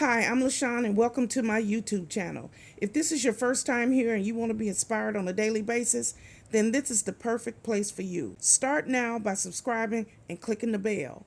Hi, I'm LaShawn and welcome to my YouTube channel. If this is your first time here and you want to be inspired on a daily basis, then this is the perfect place for you. Start now by subscribing and clicking the bell.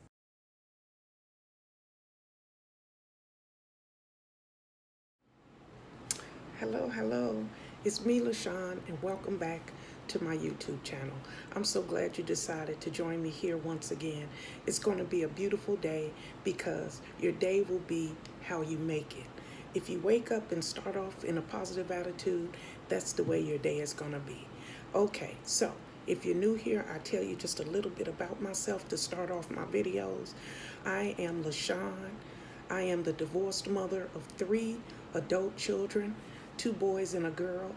Hello. It's me, LaShawn, and welcome back to my YouTube channel. I'm so glad you decided to join me here once again. It's going to be a beautiful day because your day will be how you make it. If you wake up and start off in a positive attitude, that's the way your day is going to be. Okay, so if you're new here, I tell you just a little bit about myself to start off my videos. I am LaShawn. I am the divorced mother of 3 adult children, 2 boys and a girl.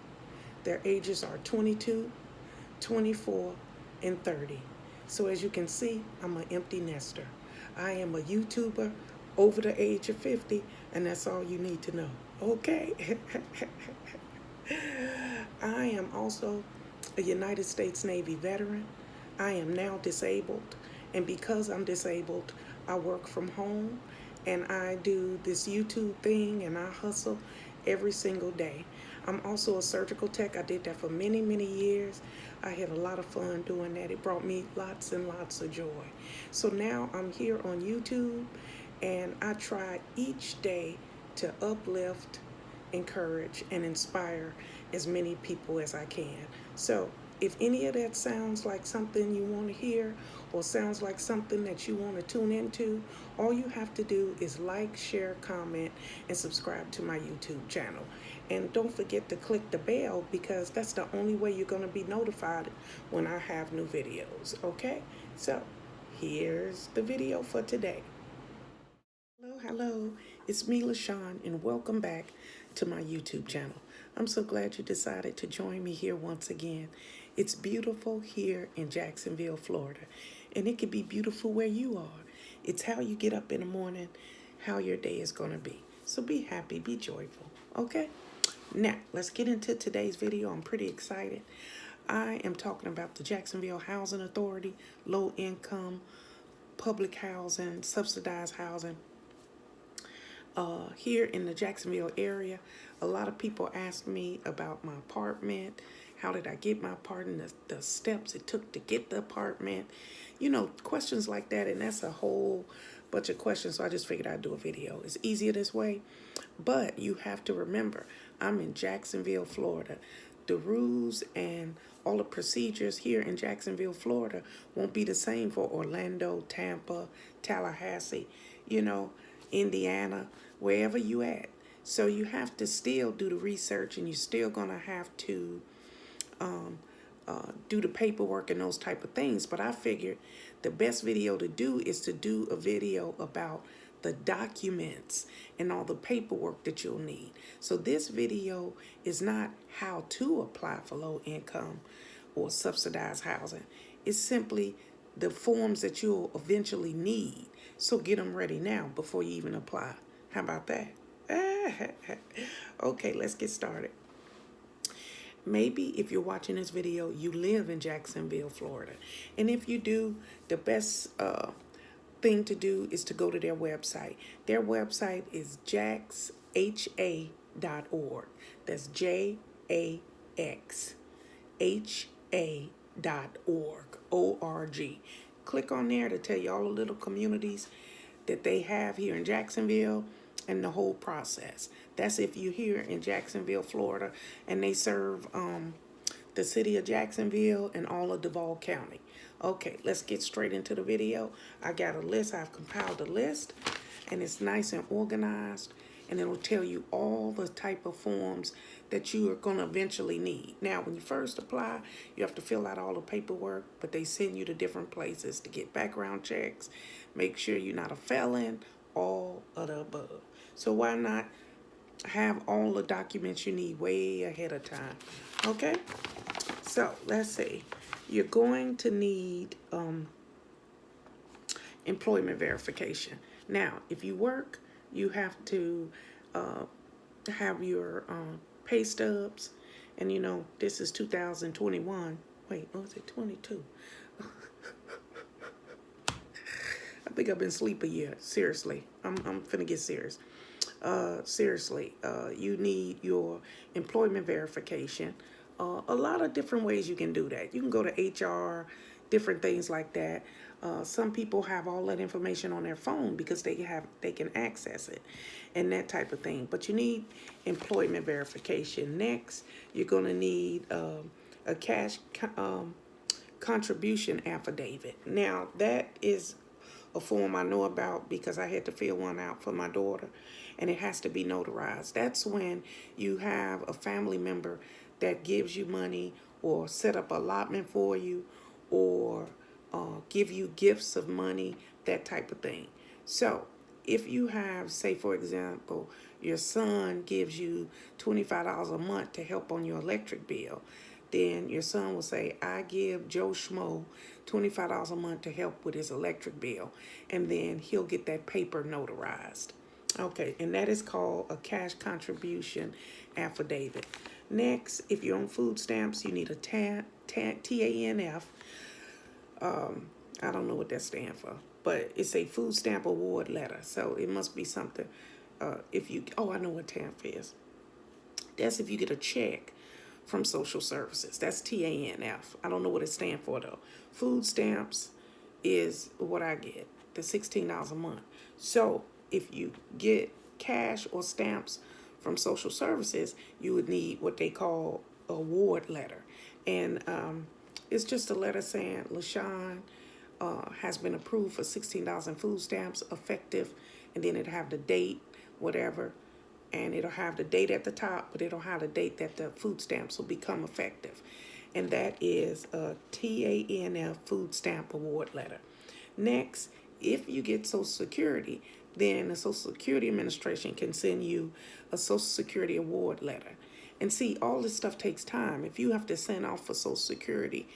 Their ages are 22, 24, and 30. So as you can see, I'm an empty nester. I am a YouTuber over the age of 50, and that's all you need to know. Okay? I am also a United States Navy veteran. I am now disabled, and because I'm disabled, I work from home, and I do this YouTube thing, and I hustle every single day. I'm also a surgical tech. I did that for many, many years. I had a lot of fun doing that. It brought me lots and lots of joy. So now I'm here on YouTube, and I try each day to uplift, encourage, and inspire as many people as I can. So if any of that sounds like something you want to hear or sounds like something that you want to tune into, all you have to do is like, share, comment, and subscribe to my YouTube channel. And don't forget to click the bell because that's the only way you're going to be notified when I have new videos, okay? So here's the video for today. Hello, it's me, LaShawn, and welcome back to my YouTube channel. I'm so glad you decided to join me here once again. It's beautiful here in Jacksonville, Florida, and it can be beautiful where you are. It's how you get up in the morning, how your day is going to be. So be happy, be joyful, okay? Now, let's get into today's video. I'm pretty excited. I am talking about the Jacksonville Housing Authority, low income, public housing, subsidized housing. Here in the Jacksonville area, a lot of people ask me about my apartment. How did I get my apartment? The steps it took to get the apartment. You know, questions like that. And that's a whole bunch of questions. So I just figured I'd do a video. It's easier this way. But you have to remember, I'm in Jacksonville, Florida. The rules and all the procedures here in Jacksonville, Florida won't be the same for Orlando, Tampa, Tallahassee, Indiana, wherever you at. So you have to still do the research, and you're still going to have to do the paperwork and those type of things. But I figured the best video to do is to do a video about the documents and all the paperwork that you'll need. So this video is not how to apply for low income or subsidized housing. It's simply the forms that you'll eventually need. So get them ready now before you even apply. How about that? Okay, let's get started. Maybe if you're watching this video, you live in Jacksonville, Florida. And if you do, the best thing to do is to go to their website. Their website is jaxha.org. That's JAXHA.org. O-R-G. Click on there to tell you all the little communities that they have here in Jacksonville and the whole process. That's if you're here in Jacksonville, Florida, and they serve the city of Jacksonville and all of Duval County. Okay, let's get straight into the video. I got a list. I've compiled a list, and it's nice and organized, and it'll tell you all the type of forms that you are going to eventually need. Now, when you first apply, you have to fill out all the paperwork, but they send you to different places to get background checks, make sure you're not a felon, all of the above. So why not have all the documents you need way ahead of time? Okay, so let's see. You're going to need employment verification. Now, if you work, you have to have your pay stubs. And this is 2021. Wait, was it 22? I think I've been asleep a year. Seriously, I'm finna get serious. Seriously, you need your employment verification. A lot of different ways you can do that. You can go to HR, different things like that. Some people have all that information on their phone because they can access it, and that type of thing. But you need employment verification. Next, you're going to need a cash contribution affidavit. Now that is a form I know about because I had to fill one out for my daughter, and it has to be notarized. That's when you have a family member that gives you money or set up allotment for you or give you gifts of money, that type of thing. So if you have, say, for example, your son gives you $25 a month to help on your electric bill, then your son will say, I give Joe Schmo $25 a month to help with his electric bill. And then he'll get that paper notarized. Okay, and that is called a cash contribution affidavit. Next, if you're on food stamps, you need a TANF. I don't know what that stands for, but it's a food stamp award letter. So it must be something. I know what TANF is. That's if you get a check from social services. That's TANF. I don't know what it stands for though. Food stamps is what I get, the $16 a month. So if you get cash or stamps from social services, you would need what they call a award letter. And it's just a letter saying LaShawn has been approved for $16 in food stamps effective, and then it'll have the date, whatever, and it'll have the date at the top, but it'll have the date that the food stamps will become effective. And that is a TANF food stamp award letter. Next, if you get Social Security, then the Social Security Administration can send you a Social Security award letter. And see, all this stuff takes time. If you have to send off for Social Security,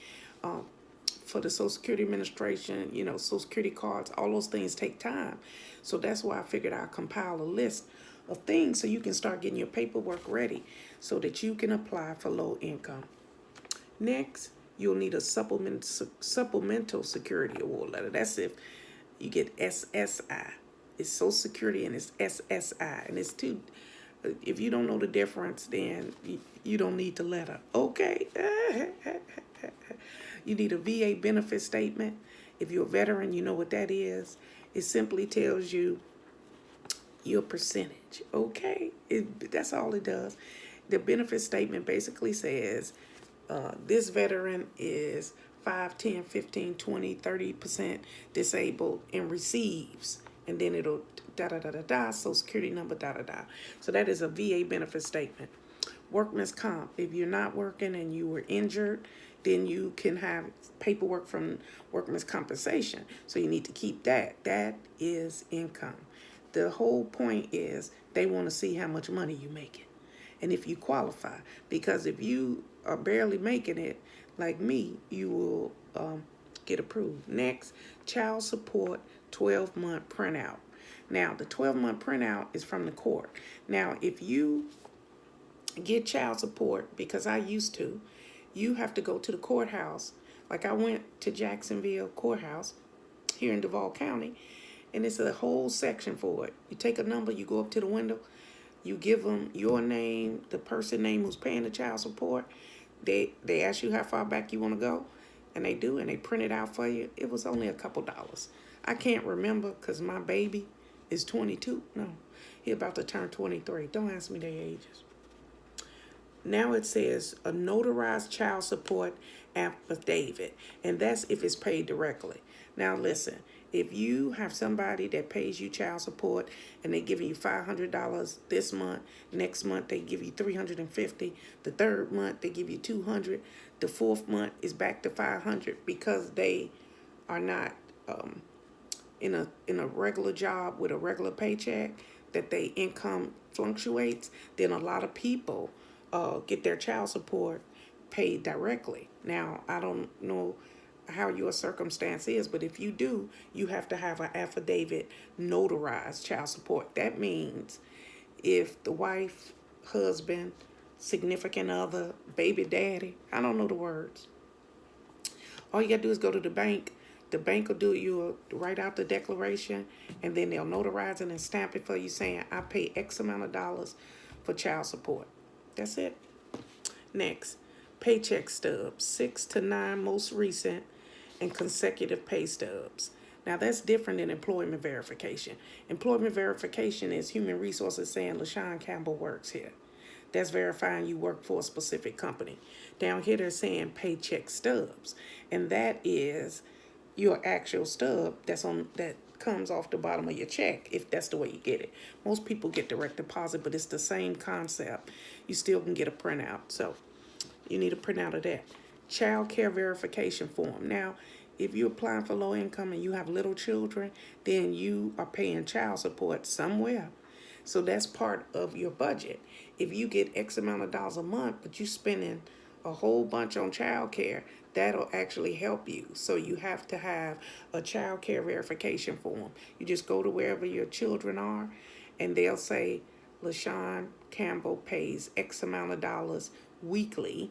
for the Social Security Administration, Social Security cards, all those things take time. So that's why I figured I'd compile a list of things so you can start getting your paperwork ready so that you can apply for low income. Next, you'll need a supplemental security award letter. That's if you get SSI. It's Social Security and it's SSI. And it's two. If you don't know the difference, then you don't need the letter. Okay. You need a VA benefit statement. If you're a veteran, you know what that is. It simply tells you your percentage. Okay. That's all it does. The benefit statement basically says this veteran is 5, 10, 15, 20, 30% disabled and receives. And then it'll Social Security number, So that is a VA benefit statement. Workman's comp. If you're not working and you were injured, then you can have paperwork from workman's compensation. So you need to keep that. That is income. The whole point is they want to see how much money you're making and if you qualify. Because if you are barely making it, like me, you will get approved. Next, child support 12-month printout. Now, the 12-month printout is from the court. Now, if you get child support, because I used to, you have to go to the courthouse. Like I went to Jacksonville courthouse here in Duval County, and it's a whole section for it. You take a number, you go up to the window, you give them your name, the person name who's paying the child support. They ask you how far back you want to go, and they do, and they print it out for you. It was only a couple dollars. I can't remember because my baby is 22. No, he about to turn 23. Don't ask me their ages. Now it says a notarized child support affidavit, and that's if it's paid directly. Now listen, if you have somebody that pays you child support and they give you $500 this month, next month they give you $350, the third month they give you $200, the fourth month is back to $500 because they are not in a regular job with a regular paycheck, that their income fluctuates, then a lot of people get their child support paid directly. Now, I don't know how your circumstance is, but if you do, you have to have an affidavit notarized child support. That means if the wife, husband, significant other, baby daddy, I don't know the words. All you got to do is go to the bank, the bank will do you write out the declaration, and then they'll notarize it and stamp it for you saying, I pay X amount of dollars for child support. That's it. Next, paycheck stubs, 6 to 9 most recent and consecutive pay stubs. Now that's different than employment verification. Employment verification is human resources saying LaShawn Campbell works here. That's verifying you work for a specific company. Down here they're saying paycheck stubs, and that is your actual stub that comes off the bottom of your check, if that's the way you get it. Most people get direct deposit, but it's the same concept. You still can get a printout, so you need a printout of that. Child care verification form. Now, if you're applying for low income and you have little children, then you are paying child support somewhere. So that's part of your budget. If you get X amount of dollars a month, but you're spending a whole bunch on child care, that'll actually help you. So you have to have a child care verification form. You just go to wherever your children are, and they'll say, LaShawn Campbell pays X amount of dollars weekly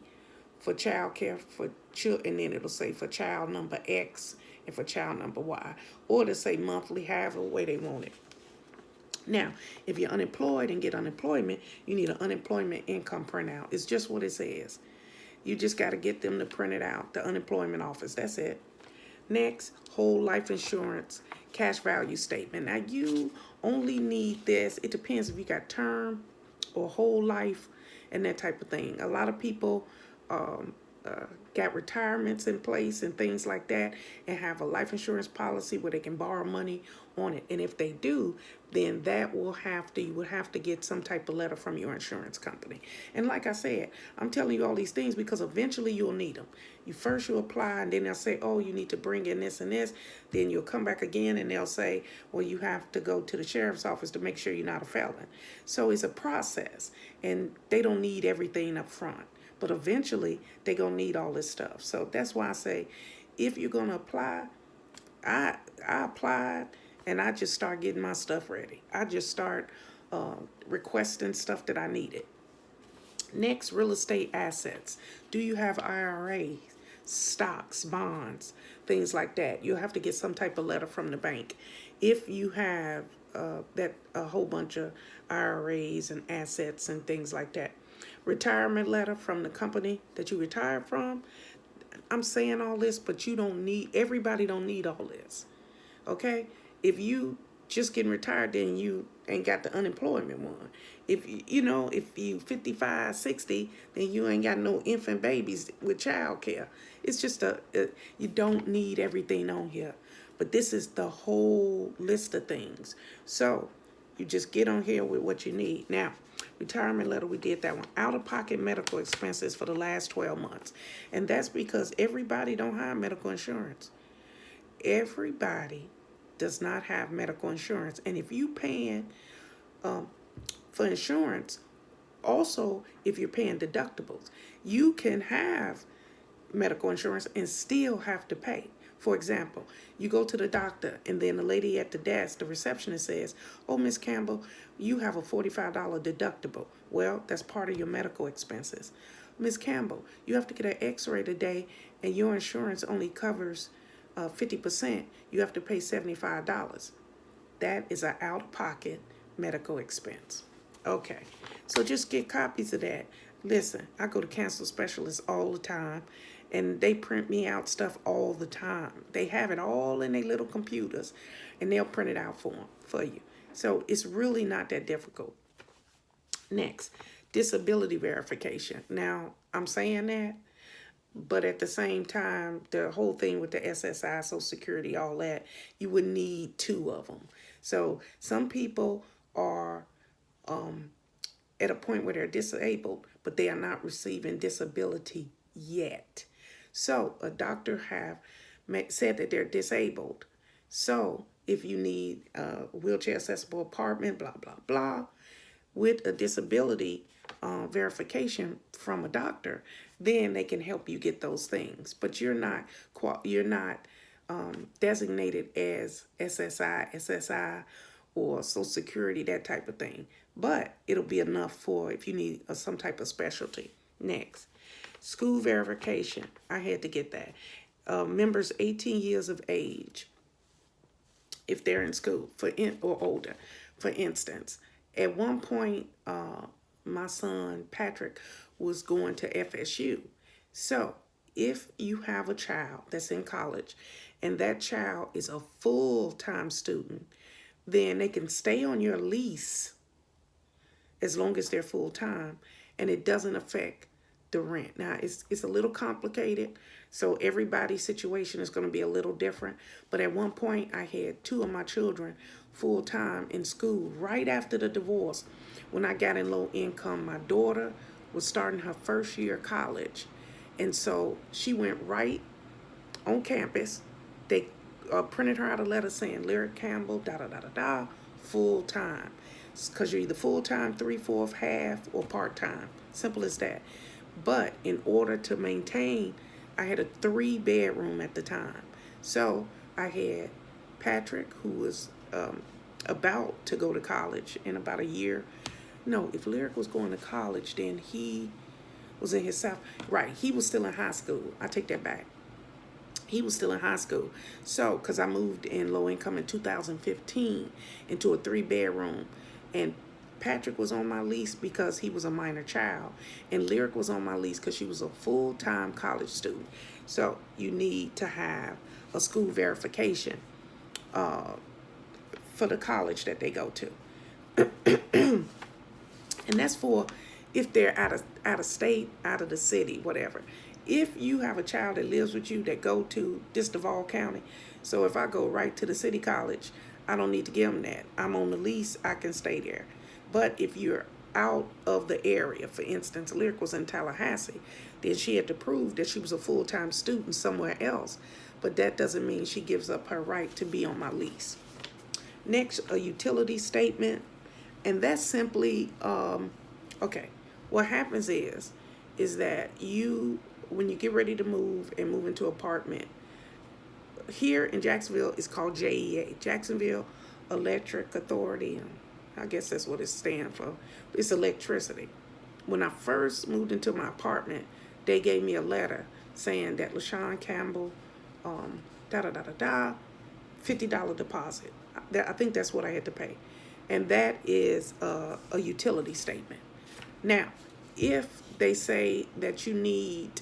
for child care for children, and then it'll say for child number X and for child number Y, or it'll say monthly, however way they want it. Now, if you're unemployed and get unemployment, you need an unemployment income printout. It's just what it says. You just got to get them to print it out, the unemployment office. That's it. Next, whole life insurance cash value statement. Now, you only need this. It depends if you got term or whole life and that type of thing. A lot of people got retirements in place and things like that, and have a life insurance policy where they can borrow money on it. And if they do, then you will have to get some type of letter from your insurance company. And like I said, I'm telling you all these things because eventually you'll need them. You apply, and then they'll say, oh, you need to bring in this and this. Then you'll come back again and they'll say, well, you have to go to the sheriff's office to make sure you're not a felon. So it's a process, and they don't need everything up front. But eventually, they're going to need all this stuff. So that's why I say, if you're going to apply, I applied, and I just start getting my stuff ready. I just start requesting stuff that I needed. Next, real estate assets. Do you have IRAs, stocks, bonds, things like that? You'll have to get some type of letter from the bank. If you have a whole bunch of IRAs and assets and things like that. Retirement letter from the company that you retired from. I'm saying all this, but everybody don't need all this. Okay? If you just getting retired, then you ain't got the unemployment one. If you 55, 60, then you ain't got no infant babies with child care. It's just you don't need everything on here. But this is the whole list of things. So you just get on here with what you need. Now, retirement letter, we did that one. Out-of-pocket medical expenses for the last 12 months. And that's because everybody don't have medical insurance. Everybody does not have medical insurance. And if you paying for insurance, also if you're paying deductibles, you can have medical insurance and still have to pay. For example, you go to the doctor, and then the lady at the desk, the receptionist, says, oh, Miss Campbell, you have a $45 deductible. Well, that's part of your medical expenses. Miss Campbell, you have to get an x-ray today, and your insurance only covers 50%. You have to pay $75. That is an out-of-pocket medical expense. Okay, so just get copies of that. Listen, I go to cancer specialists all the time, and they print me out stuff all the time. They have it all in their little computers, and they'll print it out for you. So it's really not that difficult. Next, disability verification. Now, I'm saying that, but at the same time, the whole thing with the SSI, Social Security, all that, you would need 2 of them. So some people are at a point where they're disabled, but they are not receiving disability yet. So a doctor have said that they're disabled. So if you need a wheelchair accessible apartment, blah, blah, blah, with a disability verification from a doctor, then they can help you get those things. But you're not designated as SSI, or Social Security, that type of thing. But it'll be enough for if you need some type of specialty. Next, school verification. I had to get that. members 18 years of age, if they're in school or older. For instance, at one point, my son Patrick was going to FSU. So if you have a child that's in college and that child is a full-time student, then they can stay on your lease as long as they're full-time, and it doesn't affect the rent. Now, it's a little complicated, so everybody's situation is going to be a little different. But at one point, I had two of my children full-time in school right after the divorce. When I got in low income, my daughter was starting her first year of college. And so she went right on campus. They printed her out a letter saying, Lyric Campbell, da-da-da-da-da, full-time. Because you're either full-time, 3/4, half, or part-time. Simple as that. But in order to maintain, I had a 3-bedroom at the time. So I had Patrick, who was about to go to college in about a year. No, if Lyric was going to college, then he was in his right, he was still in high school. I take that back. He was still in high school. So, because I moved in low income in 2015 into a 3-bedroom. And Patrick was on my lease because he was a minor child. And Lyric was on my lease because she was a full-time college student. So you need to have a school verification for the college that they go to. And that's for if they're out of state, out of the city, whatever. If you have a child that lives with you that go to this Duval County, so if I go right to the city college, I don't need to give them that. I'm on the lease, I can stay there. But if you're out of the area, for instance, Lyric was in Tallahassee, then she had to prove that she was a full-time student somewhere else. But that doesn't mean she gives up her right to be on my lease. Next, a utility statement. And that's simply, okay, what happens is that when you get ready to move and move into an apartment, here in Jacksonville, it's called JEA, Jacksonville Electric Authority. I guess that's what it stands for. It's electricity. When I first moved into my apartment, they gave me a letter saying that LaShawn Campbell, $50 deposit. I think that's what I had to pay. And that is a utility statement. Now, if they say that you need,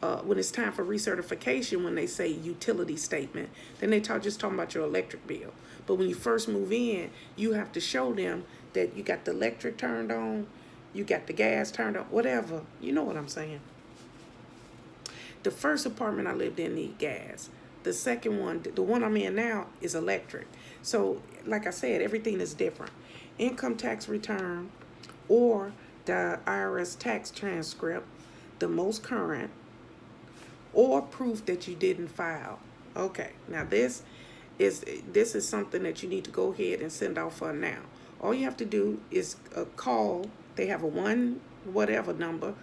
when it's time for recertification, when they say utility statement, then they just talking about your electric bill. But when you first move in, you have to show them that you got the electric turned on, you got the gas turned on, whatever. You know what I'm saying. The first apartment I lived in needed gas. The second one, the one I'm in now, is electric. So, like I said, everything is different. Income tax return or the Irs Tax Transcript, the most current, or proof that you didn't file. Okay, now this is something that you need to go ahead and send off for now. All you have to do is call. They have a one whatever number,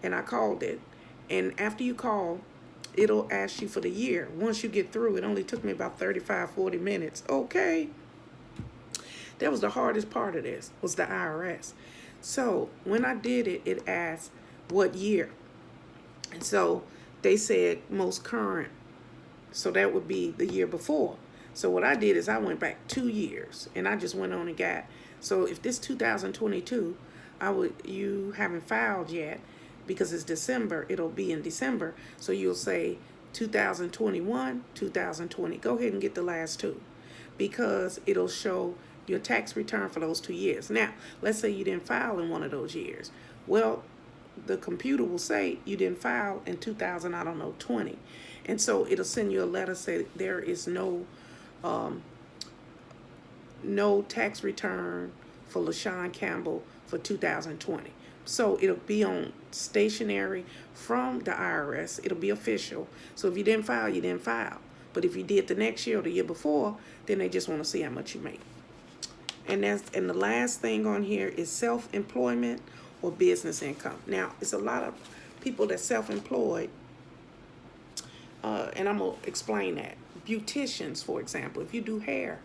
and I called it. And after you call, it'll ask you for the year. Once you get through, it only took me about 35, 40 minutes. Okay. That was the hardest part of this, was the IRS. So when I did it, it asked what year. And so they said most current. So that would be the year before. So what I did is I went back 2 years and I just went on and got, so if this 2022, you haven't filed yet because it's December, it'll be in December. So you'll say 2021, 2020. Go ahead and get the last two because it'll show your tax return for those 2 years. Now, let's say you didn't file in one of those years. Well, the computer will say you didn't file in 2020. And so it'll send you a letter saying there is no tax return for LaShawn Campbell for 2020. So it'll be on stationery from the IRS. It'll be official. So if you didn't file, you didn't file. But if you did the next year or the year before, then they just want to see how much you make. And the last thing on here is self-employment or business income. Now, it's a lot of people that's self-employed, and I'm going to explain that. Beauticians, for example, if you do hair,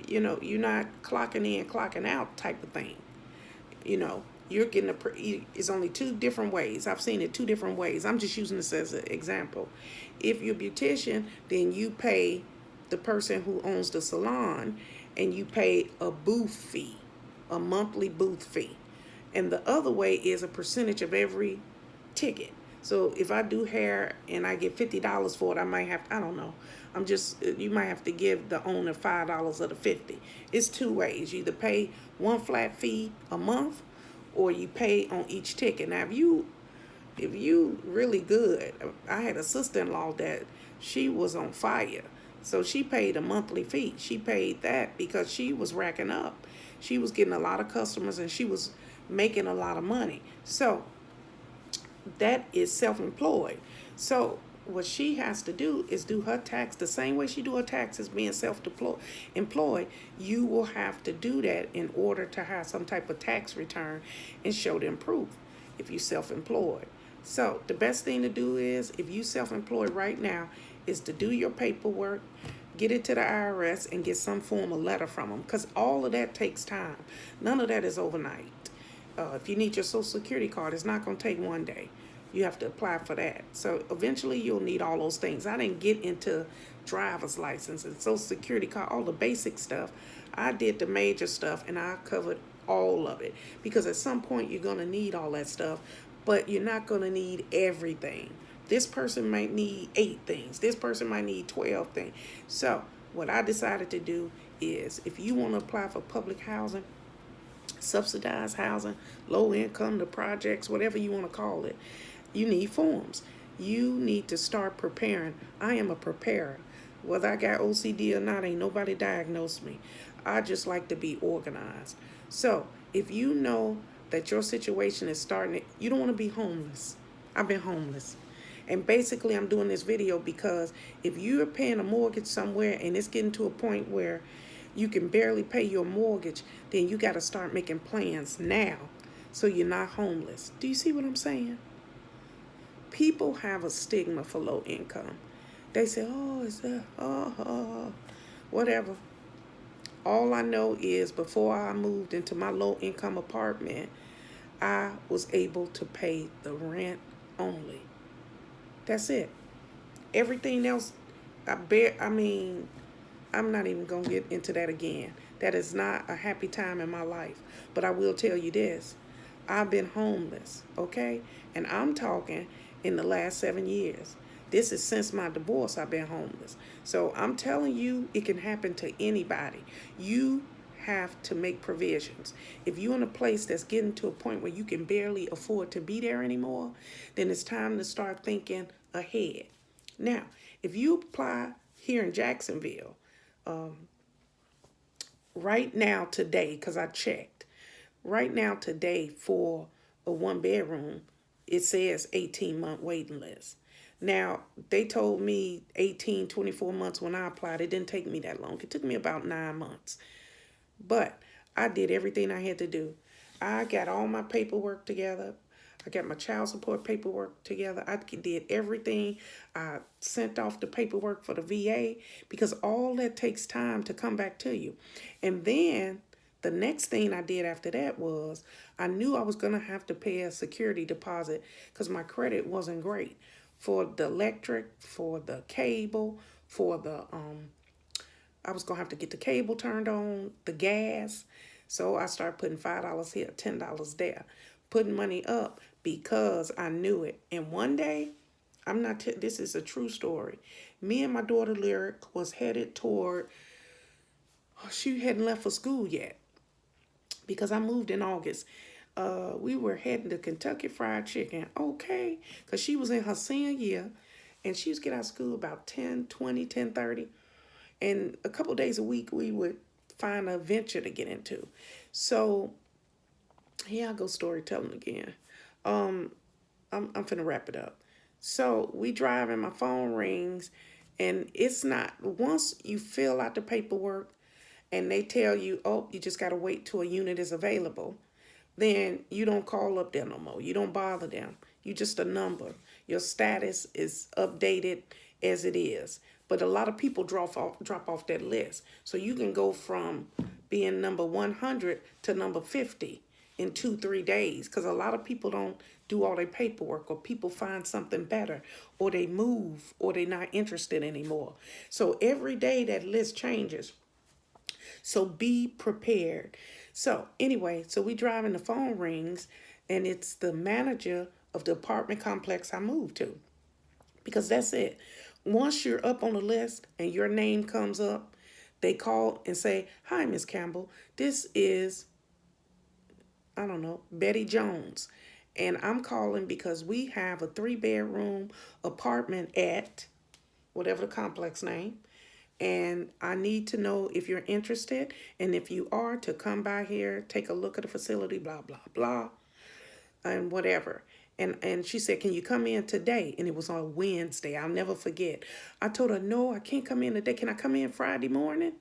you're not clocking in, clocking out type of thing. you're getting it's only two different ways. I've seen it two different ways. I'm just using this as an example. If you're a beautician, then you pay the person who owns the salon, and you pay a booth fee, a monthly booth fee. And the other way is a percentage of every ticket. So if I do hair and I get $50 for it, I might have, I don't know. You might have to give the owner $5 of the 50. It's two ways. You either pay one flat fee a month, or you pay on each ticket. Now, if you really good, I had a sister-in-law that she was on fire. So she paid a monthly fee. She paid that because she was racking up. She was getting a lot of customers and she was making a lot of money. So that is self-employed. So what she has to do is do her tax the same way she do her taxes being self-employed. You will have to do that in order to have some type of tax return and show them proof if you self-employed. So the best thing to do is, if you self-employed right now, is to do your paperwork, get it to the IRS, and get some form of letter from them, because all of that takes time. None of that is overnight. If you need your Social Security card, it's not going to take one day. You have to apply for that. So eventually you'll need all those things. I didn't get into driver's license and Social Security card, all the basic stuff. I did the major stuff, and I covered all of it, because at some point you're going to need all that stuff, but you're not going to need everything. This person might need 8 things. This person might need 12 things. So what I decided to do is, if you want to apply for public housing, subsidized housing, low income, the projects, whatever you want to call it, you need forms. You need to start preparing. I am a preparer. Whether I got OCD or not, ain't nobody diagnosed me. I just like to be organized. So if you know that your situation is you don't want to be homeless. I've been homeless. And basically I'm doing this video because if you're paying a mortgage somewhere and it's getting to a point where you can barely pay your mortgage, then you got to start making plans now so you're not homeless. Do you see what I'm saying? People have a stigma for low income. They say, oh, is that, whatever. All I know is, before I moved into my low income apartment, I was able to pay the rent only. That's it. Everything else, I'm not even going to get into that again. That is not a happy time in my life. But I will tell you this. I've been homeless, okay? And I'm talking in the last 7 years. This is since my divorce I've been homeless. So I'm telling you, it can happen to anybody. You have to make provisions. If you're in a place that's getting to a point where you can barely afford to be there anymore, then it's time to start thinking ahead. Now, if you apply here in Jacksonville, right now today, because I checked, right now today for a 1-bedroom, it says 18-month waiting list. Now, they told me 18, 24 months when I applied. It didn't take me that long. It took me about 9 months. But I did everything I had to do. I got all my paperwork together. I got my child support paperwork together. I did everything. I sent off the paperwork for the VA, because all that takes time to come back to you. And then the next thing I did after that was, I knew I was going to have to pay a security deposit because my credit wasn't great, for the electric, for the cable, for the I was going to have to get the cable turned on, the gas. So I started putting $5 here, $10 there, putting money up because I knew it. And one day, this is a true story. Me and my daughter Lyric was headed toward, she hadn't left for school yet because I moved in August. We were heading to Kentucky Fried Chicken, okay, because she was in her senior year and she was getting out of school about 10:20, 10:30. And a couple days a week, we would find a venture to get into. So, here I go storytelling again. I'm finna wrap it up. So, we drive and my phone rings, and it's not, once you fill out the paperwork and they tell you, oh, you just got to wait till a unit is available, then you don't call up there no more. You don't bother them. You just a number. Your status is updated as it is. But a lot of people drop off that list. So you can go from being number 100 to number 50 in 2, 3 days, because a lot of people don't do all their paperwork, or people find something better, or they move, or they're not interested anymore. So every day that list changes. So be prepared. So anyway, so we drive and the phone rings, and it's the manager of the apartment complex I moved to. Because that's it. Once you're up on the list and your name comes up, they call and say, "Hi, Miss Campbell. This is, I don't know, Betty Jones. And I'm calling because we have a 3-bedroom apartment at whatever the complex name. And I need to know if you're interested. And if you are, to come by here, take a look at the facility, blah, blah, blah, and whatever." And she said, "Can you come in today?" And it was on Wednesday. I'll never forget. I told her, "No, I can't come in today. Can I come in Friday morning?"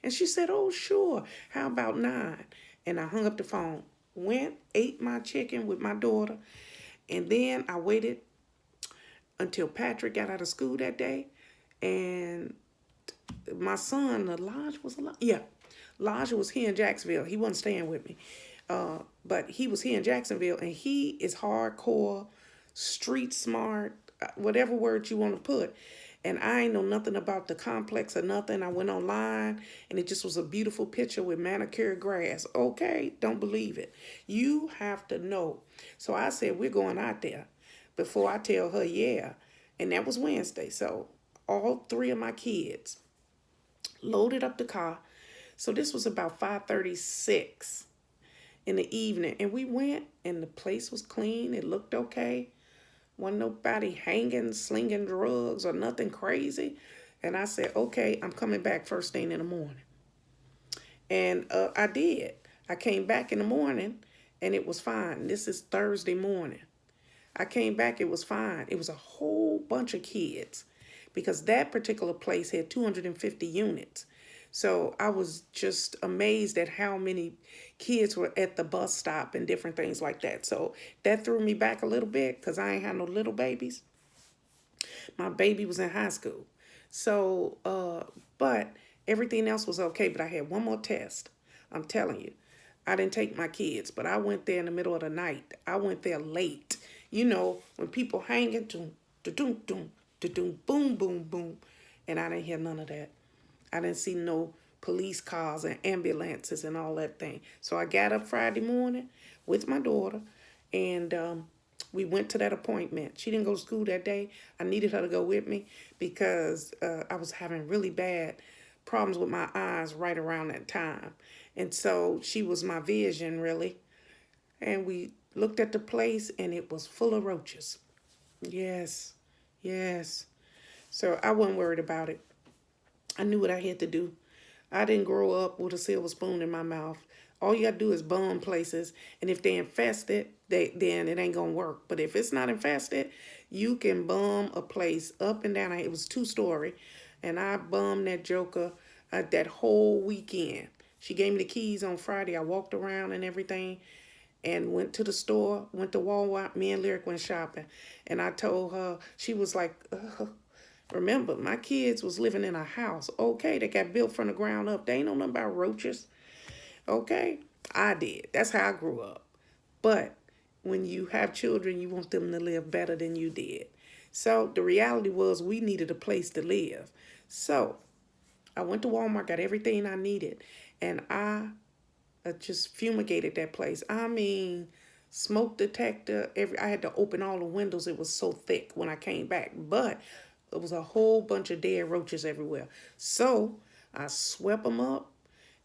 And she said, "Oh, sure. How about 9?" And I hung up the phone, went, ate my chicken with my daughter. And then I waited until Patrick got out of school that day. And my son, Elijah was here in Jacksonville. He wasn't staying with me. But he was here in Jacksonville, and he is hardcore, street smart, whatever word you want to put. And I ain't know nothing about the complex or nothing. I went online, and it just was a beautiful picture with manicured grass. Okay, don't believe it. You have to know. So I said, "We're going out there," before I tell her, yeah. And that was Wednesday. So all 3 of my kids loaded up the car. So this was about 5:36 in the evening, and we went, and the place was clean. It looked okay. Wasn't nobody hanging, slinging drugs, or nothing crazy. And I said, "Okay, I'm coming back first thing in the morning." And I did. I came back in the morning, and it was fine. This is Thursday morning. I came back, it was fine. It was a whole bunch of kids, because that particular place had 250 units. So I was just amazed at how many kids were at the bus stop and different things like that. So that threw me back a little bit, because I ain't had no little babies. My baby was in high school. So, but everything else was okay. But I had one more test. I'm telling you, I didn't take my kids, but I went there in the middle of the night. I went there late. You know, when people hanging, doom, doom, doom, doom, boom, boom, boom. And I didn't hear none of that. I didn't see no police cars and ambulances and all that thing. So I got up Friday morning with my daughter, and we went to that appointment. She didn't go to school that day. I needed her to go with me, because I was having really bad problems with my eyes right around that time. And so she was my vision, really. And we looked at the place, and it was full of roaches. Yes, yes. So I wasn't worried about it. I knew what I had to do. I didn't grow up with a silver spoon in my mouth. All you got to do is bum places. And if they infested, then it ain't going to work. But if it's not infested, you can bum a place up and down. It was 2-story. And I bummed that joker that whole weekend. She gave me the keys on Friday. I walked around and everything, and went to the store, went to Walmart. Me and Lyric went shopping. And I told her, she was like, remember, my kids was living in a house, okay, that got built from the ground up. They ain't know nothing about roaches, okay? I did. That's how I grew up. But when you have children, you want them to live better than you did. So the reality was, we needed a place to live. So I went to Walmart, got everything I needed, and I just fumigated that place. I mean, smoke detector, I had to open all the windows. It was so thick when I came back. But there was a whole bunch of dead roaches everywhere. So I swept them up,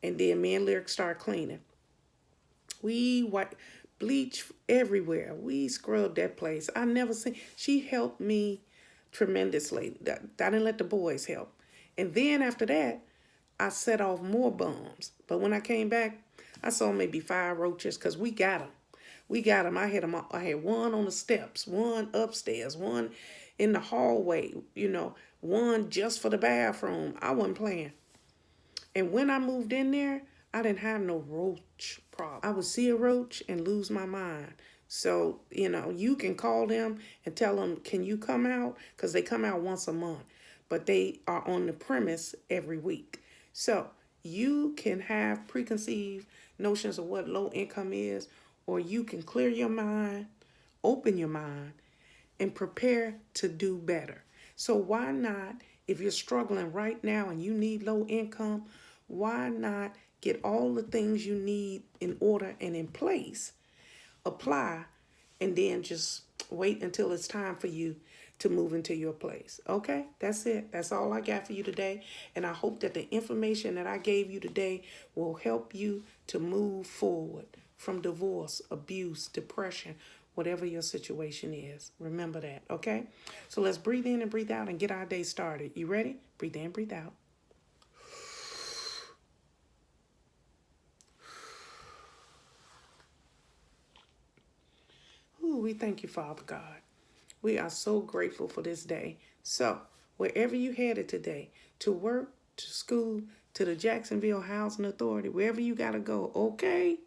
and then me and Lyric started cleaning. We bleach everywhere. We scrubbed that place. I never seen. She helped me tremendously. I didn't let the boys help. And then after that, I set off more bums. But when I came back, I saw maybe 5 roaches, because we got them. We got them. I had one on the steps, one upstairs, one in the hallway, one just for the bathroom. I wasn't playing. And when I moved in there, I didn't have no roach problem. I would see a roach and lose my mind. So, you can call them and tell them, "Can you come out?" Because they come out once a month, but they are on the premise every week. So you can have preconceived notions of what low income is, or you can clear your mind, open your mind, and prepare to do better. So why not, if you're struggling right now and you need low income, why not get all the things you need in order and in place, apply, and then just wait until it's time for you to move into your place. Okay, that's it. That's all I got for you today. And I hope that the information that I gave you today will help you to move forward from divorce, abuse, depression, whatever your situation is. Remember that, okay? So let's breathe in and breathe out and get our day started. You ready? Breathe in, breathe out. Ooh, we thank you, Father God. We are so grateful for this day. So, wherever you headed today, to work, to school, to the Jacksonville Housing Authority, wherever you got to go, okay?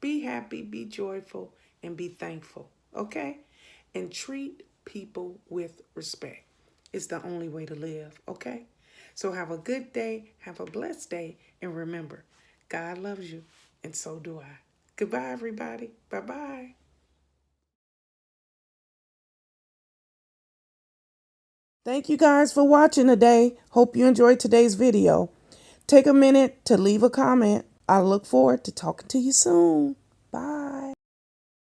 Be happy, be joyful, and be thankful, okay? And treat people with respect. It's the only way to live, okay? So have a good day, have a blessed day, and remember, God loves you, and so do I. Goodbye, everybody. Bye-bye. Thank you guys for watching today. Hope you enjoyed today's video. Take a minute to leave a comment. I look forward to talking to you soon. Bye.